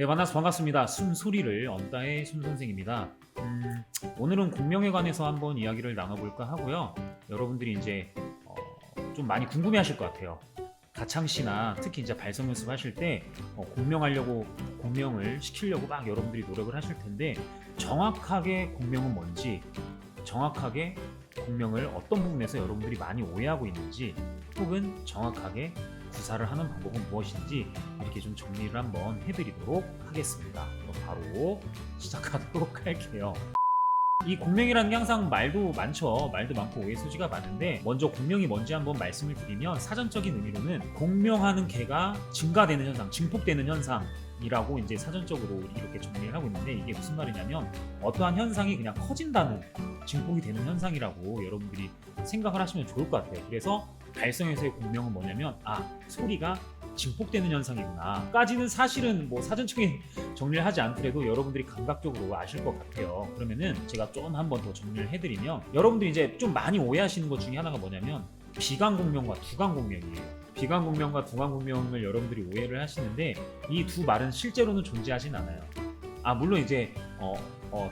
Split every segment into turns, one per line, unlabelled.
네, 만나서 반갑습니다. 숨소리를 언다의 숨 선생입니다. 오늘은 공명에 관해서 한번 이야기를 나눠볼까 하고요. 여러분들이 이제 좀 많이 궁금해하실 것 같아요. 가창시나 특히 이제 발성 연습하실 때 공명하려고 공명을 시키려고 막 여러분들이 노력을 하실 텐데 정확하게 공명은 뭔지, 정확하게 공명을 어떤 부분에서 여러분들이 많이 오해하고 있는지, 혹은 정확하게 구사를 하는 방법은 무엇인지 이렇게 좀 정리를 한번 해드리도록 하겠습니다. 그럼 바로 시작하도록 할게요. 이 공명이라는 게 항상 말도 많죠. 말도 많고 오해 소지가 많은데, 먼저 공명이 뭔지 한번 말씀을 드리면, 사전적인 의미로는 공명하는 개가 증가되는 현상, 증폭되는 현상이라고 이제 사전적으로 이렇게 정리를 하고 있는데, 이게 무슨 말이냐면 어떠한 현상이 그냥 커진다는, 증폭이 되는 현상이라고 여러분들이 생각을 하시면 좋을 것 같아요. 그래서 발성에서의 공명은 뭐냐면, 소리가 증폭되는 현상이구나 까지는 사실은 뭐 사전적인 정리를 하지 않더라도 여러분들이 감각적으로 아실 것 같아요. 그러면은 제가 좀 한번 더 정리를 해드리면, 여러분들이 이제 좀 많이 오해하시는 것 중에 하나가 뭐냐면 비강공명과 두강공명이에요. 비강공명과 두강공명을 여러분들이 오해를 하시는데, 이 두 말은 실제로는 존재하진 않아요. 물론 이제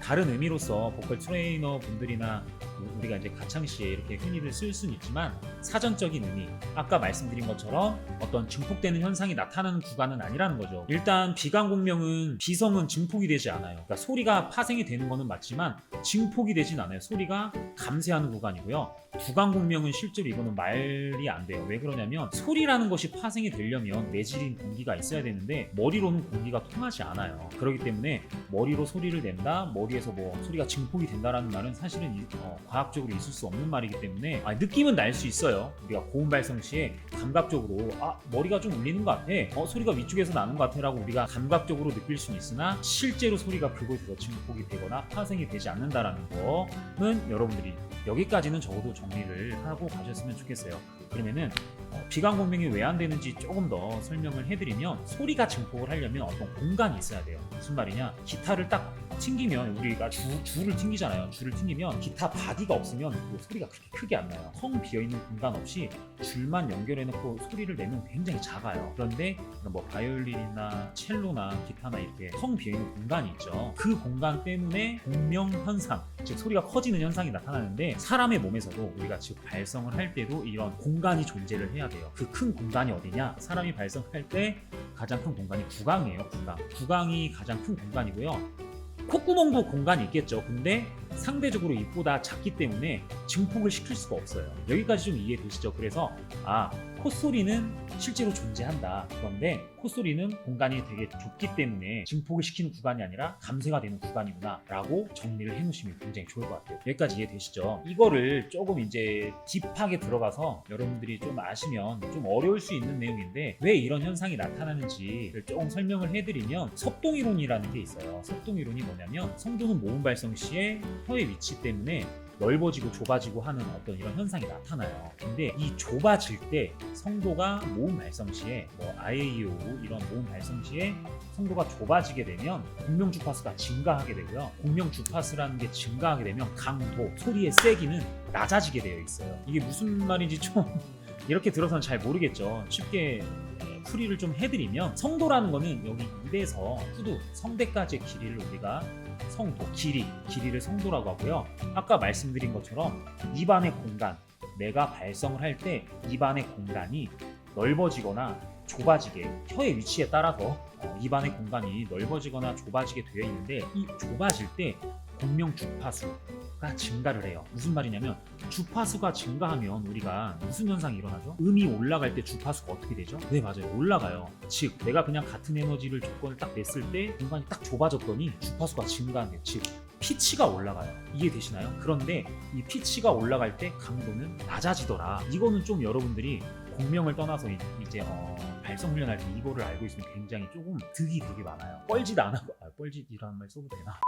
다른 의미로서 보컬 트레이너 분들이나 우리가 이제 가창시에 이렇게 흔히들 쓸 수는 있지만, 사전적인 의미, 아까 말씀드린 것처럼 어떤 증폭되는 현상이 나타나는 구간은 아니라는 거죠. 일단 비강공명은, 비성은 증폭이 되지 않아요. 그러니까 소리가 파생이 되는 거는 맞지만 증폭이 되진 않아요. 소리가 감쇄하는 구간이고요. 두강공명은 실제로 이거는 말이 안 돼요. 왜 그러냐면, 소리라는 것이 파생이 되려면 내질인 공기가 있어야 되는데 머리로는 공기가 통하지 않아요. 그렇기 때문에 머리로 소리를 낸다, 머리에서 뭐 소리가 증폭이 된다라는 말은 사실은 과학적으로 있을 수 없는 말이기 때문에, 느낌은 날 수 있어요. 우리가 고음 발성 시에 감각적으로 머리가 좀 울리는 것 같아, 소리가 위쪽에서 나는 것 같아 라고 우리가 감각적으로 느낄 수는 있으나, 실제로 소리가 그곳에서 증폭이 되거나 파생이 되지 않는다라는 거는 여러분들이 여기까지는 적어도 정리를 하고 가셨으면 좋겠어요. 그러면은 비강공명이 왜 안 되는지 조금 더 설명을 해드리면, 소리가 증폭을 하려면 어떤 공간이 있어야 돼요. 무슨 말이냐, 기타를 딱 튕기면, 우리가 줄을 튕기잖아요. 줄을 튕기면 기타 바디가 없으면 그 소리가 그렇게 크게 안 나요. 텅 비어있는 공간 없이 줄만 연결해놓고 소리를 내면 굉장히 작아요. 그런데 뭐 바이올린이나 첼로나 기타나 이렇게 텅 비어있는 공간이 있죠. 그 공간 때문에 공명 현상, 즉 소리가 커지는 현상이 나타나는데, 사람의 몸에서도 우리가 즉 발성을 할 때도 이런 공간이 존재를 해야 돼요. 그 큰 공간이 어디냐, 사람이 발성할 때 가장 큰 공간이 구강이에요. 구강이 가장 큰 공간이고요. 콧구멍도 공간이 있겠죠. 근데 상대적으로 입보다 작기 때문에 증폭을 시킬 수가 없어요. 여기까지 좀 이해되시죠? 그래서 콧소리는 실제로 존재한다. 그런데 콧소리는 공간이 되게 좁기 때문에 증폭을 시키는 구간이 아니라 감쇄가 되는 구간이구나 라고 정리를 해놓으시면 굉장히 좋을 것 같아요. 여기까지 이해되시죠? 이거를 조금 이제 딥하게 들어가서 여러분들이 좀 아시면 좀 어려울 수 있는 내용인데, 왜 이런 현상이 나타나는지를 조금 설명을 해드리면, 석동이론이라는 게 있어요. 석동이론이 뭐냐면, 성도는 모음 발성 시에 혀의 위치 때문에 넓어지고 좁아지고 하는 어떤 이런 현상이 나타나요. 근데 이 좁아질 때, 성도가 모음 발성 시에 아에이오 이런 모음 발성 시에 성도가 좁아지게 되면 공명 주파수가 증가하게 되고요. 공명 주파수라는 게 증가하게 되면 강도, 소리의 세기는 낮아지게 되어 있어요. 이게 무슨 말인지 좀 이렇게 들어서는 잘 모르겠죠. 쉽게 풀이를 좀 해드리면, 성도라는 거는 여기 입에서 후두, 성대까지의 길이를 우리가 성도, 길이를 성도라고 하고요. 아까 말씀드린 것처럼 입안의 공간, 내가 발성을 할 때 입안의 공간이 넓어지거나 좁아지게, 혀의 위치에 따라서 입안의 공간이 넓어지거나 좁아지게 되어 있는데, 이 좁아질 때 공명 주파수가 증가를 해요. 무슨 말이냐면, 주파수가 증가하면 우리가 무슨 현상이 일어나죠? 음이 올라갈 때 주파수가 어떻게 되죠? 네, 맞아요. 올라가요. 즉 내가 그냥 같은 에너지를 조건을 딱 냈을 때 공간이 딱 좁아졌더니 주파수가 증가한대요. 즉 피치가 올라가요. 이해되시나요? 그런데 이 피치가 올라갈 때 강도는 낮아지더라. 이거는 좀 여러분들이 공명을 떠나서 이제 발성 훈련할 때 이거를 알고 있으면 굉장히 조금 득이 되게 많아요. 뻘짓 안 하고, 뻘짓이라는 말 써도 되나?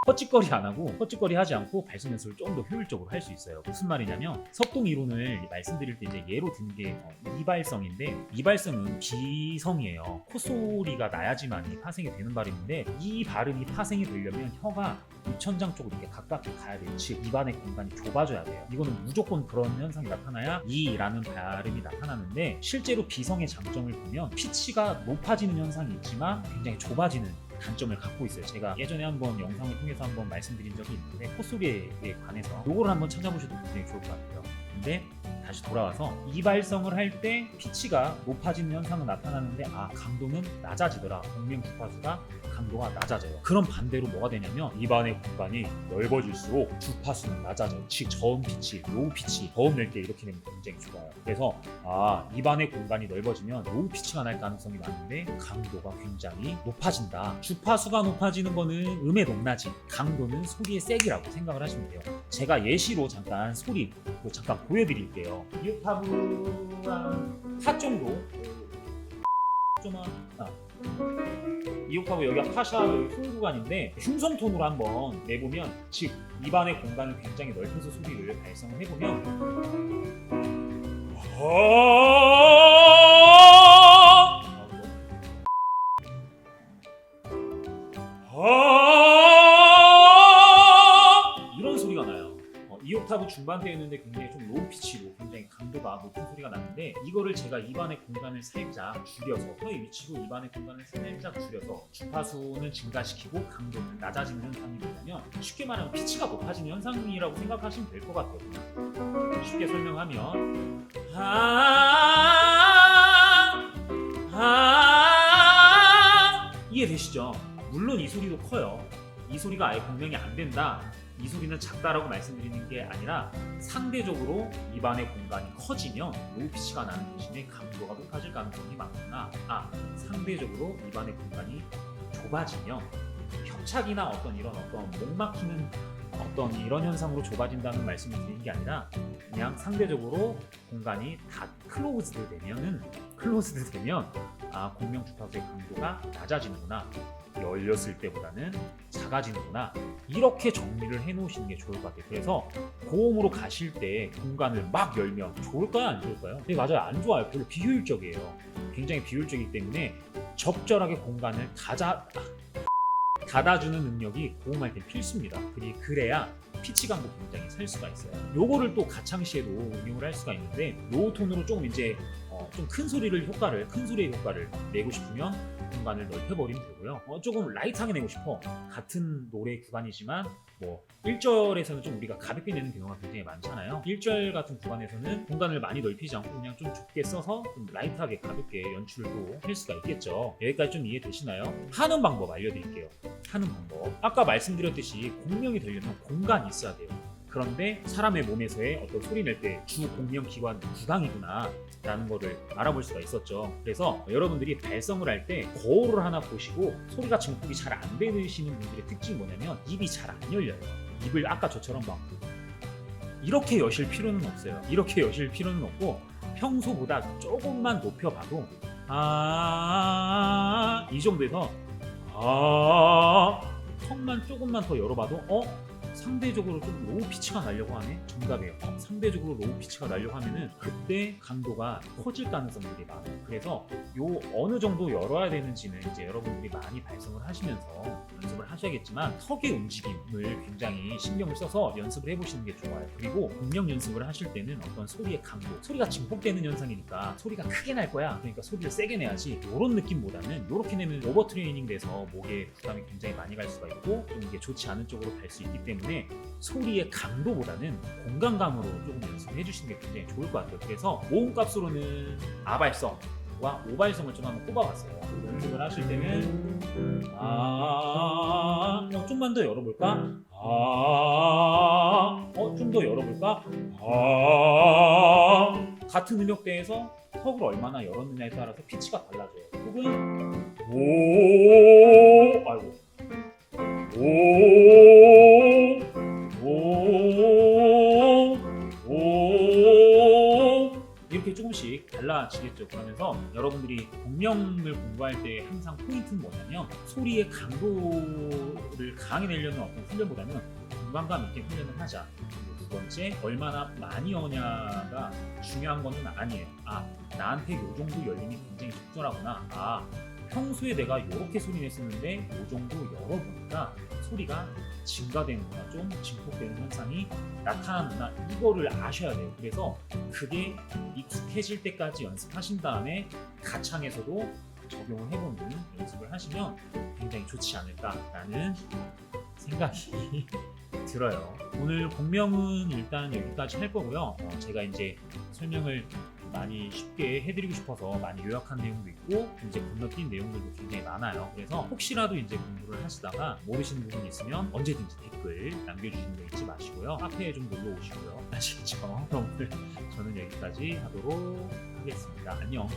헛짓거리 안 하고, 헛짓거리 하지 않고 발성 연습을 좀 더 효율적으로 할 수 있어요. 무슨 말이냐면, 석동 이론을 말씀드릴 때 이제 예로 드는 게 이발성인데, 이발성은 비성이에요. 콧소리가 나야지만 파생이 되는 발음인데, 이 발음이 파생이 되려면 혀가 입천장 쪽으로 이렇게 가깝게 가야 돼요. 즉 입안의 공간이 좁아져야 돼요. 이거는 무조건 그런 현상이 나타나야 이라는 발음이 나타나는데, 실제로 비성의 장점을 보면 피치가 높아지는 현상이 있지만 굉장히 좁아지는 단점을 갖고 있어요. 제가 예전에 한번 영상을 통해서 한번 말씀드린 적이 있는데 콧소리에 관해서 요거를 한번 찾아보셔도 굉장히 좋을 것 같아요. 근데 다시 돌아와서 이발성을 할 때 피치가 높아지는 현상은 나타나는데 강도는 낮아지더라. 공명 주파수가 강도가 낮아져요. 그럼 반대로 뭐가 되냐면 입안의 공간이 넓어질수록 주파수는 낮아져요. 즉 저음 피치, 로우 피치, 저음 낼 때 이렇게 되면 굉장히 좋아요. 그래서 입안의 공간이 넓어지면 로우 피치가 날 가능성이 많은데 강도가 굉장히 높아진다. 주파수가 높아지는 거는 음의 높낮이, 강도는 소리의 세기라고 생각을 하시면 돼요. 제가 예시로 잠깐 소리 잠깐 보여드릴게요. 2옥타브 한 4 정도, 좀 한 2옥타브 여기가 파샤 여기 흉 구간인데 흉성 톤으로 한번 내보면, 즉 입안의 공간을 굉장히 넓혀서 소리를 발성을 해보면 이런 소리가 나요. 2옥타브 중반대였는데 굉장히 좀 로우 피치로 굉장히 강도가 높은 소리가 나는데, 이거를 제가 입안의 공간을 살짝 줄여서 혀의 위치로 입안의 공간을 살짝 줄여서 주파수는 증가시키고 강도는 낮아지는 현상이 되면, 쉽게 말하면 피치가 높아지는 현상이라고 생각하시면 될 것 같아요. 그냥 쉽게 설명하면 이해되시죠? 물론 이 소리도 커요. 이 소리가 아예 공명이 안 된다, 이 소리는 작다라고 말씀드리는 게 아니라, 상대적으로 입안의 공간이 커지면 로우 피치가 나는 대신에 강도가 높아질 가능성이 많구나. 상대적으로 입안의 공간이 좁아지면 협착이나 어떤 목 막히는 이런 현상으로 좁아진다는 말씀을 드리는 게 아니라, 그냥 상대적으로 공간이 다 클로즈드 되면 공명 주파수의 강도가 낮아지는구나, 열렸을 때보다는 작아지는구나, 이렇게 정리를 해놓으시는 게 좋을 것 같아요. 그래서 고음으로 가실 때 공간을 막 열면 좋을까요, 안 좋을까요? 네, 맞아요, 안 좋아요. 별로 비효율적이에요. 굉장히 비효율적이기 때문에 적절하게 공간을 닫아주는 능력이 고음할 때 필수입니다. 그래야 피치 강도 굉장히 살 수가 있어요. 요거를 또 가창시에도 응용을 할 수가 있는데, 로우 톤으로 조금 이제 좀 큰 소리의 효과를 내고 싶으면 공간을 넓혀버리면 되고요. 조금 라이트하게 내고 싶어, 같은 노래 구간이지만 1절에서는 좀 우리가 가볍게 내는 경우가 굉장히 많잖아요. 1절 같은 구간에서는 공간을 많이 넓히지 않고 그냥 좀 좁게 써서 좀 라이트하게 가볍게 연출을 또 할 수가 있겠죠. 여기까지 좀 이해되시나요? 하는 방법 알려드릴게요. 하는 방법, 아까 말씀드렸듯이 공명이 되려면 공간이 있어야 돼요. 그런데 사람의 몸에서의 어떤 소리 낼 때 주 공명 기관 구강이구나 라는 거를 알아볼 수가 있었죠. 그래서 여러분들이 발성을 할 때 거울을 하나 보시고 소리가 증폭이 잘 안 되시는 분들의 특징이 뭐냐면, 입이 잘 안 열려요. 입을 아까 저처럼 막 이렇게 여실 필요는 없어요. 이렇게 여실 필요는 없고, 평소보다 조금만 높여봐도 이 정도에서 턱만 조금만 더 열어봐도 상대적으로 좀 로우 피치가 나려고 하네? 정답이에요. 상대적으로 로우 피치가 나려고 하면은 그때 강도가 커질 가능성들이 많아요. 그래서 요 어느 정도 열어야 되는지는 이제 여러분들이 많이 발성을 하시면서 연습을 하셔야겠지만, 턱의 움직임을 굉장히 신경을 써서 연습을 해보시는 게 좋아요. 그리고 공명 연습을 하실 때는 어떤 소리의 강도, 소리가 증폭되는 현상이니까 소리가 크게 날 거야, 그러니까 소리를 세게 내야지, 이런 느낌보다는 이렇게 내면 오버 트레이닝 돼서 목에 부담이 굉장히 많이 갈 수가 있고 좀 이게 좋지 않은 쪽으로 갈 수 있기 때문에, 소리의 강도보다는 공간감으로 조금 연습을 해주시는 게 굉장히 좋을 것 같아요. 그래서 모음값으로는 아발성과 오발성을 좀 한번 꼽아봤어요. 연습을 하실 때는 좀만 더 열어볼까? 좀 더 열어볼까? 같은 음역대에서 턱을 얼마나 열었느냐에 따라서 피치가 달라져요. 혹은 이렇게 조금씩 달라지겠죠. 그러면서 여러분들이 공명을 공부할 때 항상 포인트는 뭐냐면, 소리의 강도를 강하게 내려는 어떤 훈련보다는 공간감 있게 훈련을 하자. 그리고 두 번째, 얼마나 많이 여냐가 중요한 거는 아니에요. 나한테 요 정도 열림이 굉장히 적절하구나. 평소에 내가 이렇게 소리 냈었는데 이 정도 열어보니까 소리가 증가되는구나, 좀 증폭되는 현상이 나타나는구나, 이거를 아셔야 돼요. 그래서 그게 익숙해질 때까지 연습하신 다음에 가창에서도 적용을 해보는 연습을 하시면 굉장히 좋지 않을까라는 생각이 들어요. 오늘 공명은 일단 여기까지 할 거고요. 제가 이제 설명을 많이 쉽게 해드리고 싶어서 많이 요약한 내용도 있고 이제 건너뛴 내용들도 굉장히 많아요. 그래서 혹시라도 이제 공부를 하시다가 모르시는 부분이 있으면 언제든지 댓글 남겨주시는 거 잊지 마시고요. 카페에 좀 놀러 오시고요. 아시겠죠? 오늘 저는 여기까지 하도록 하겠습니다. 안녕.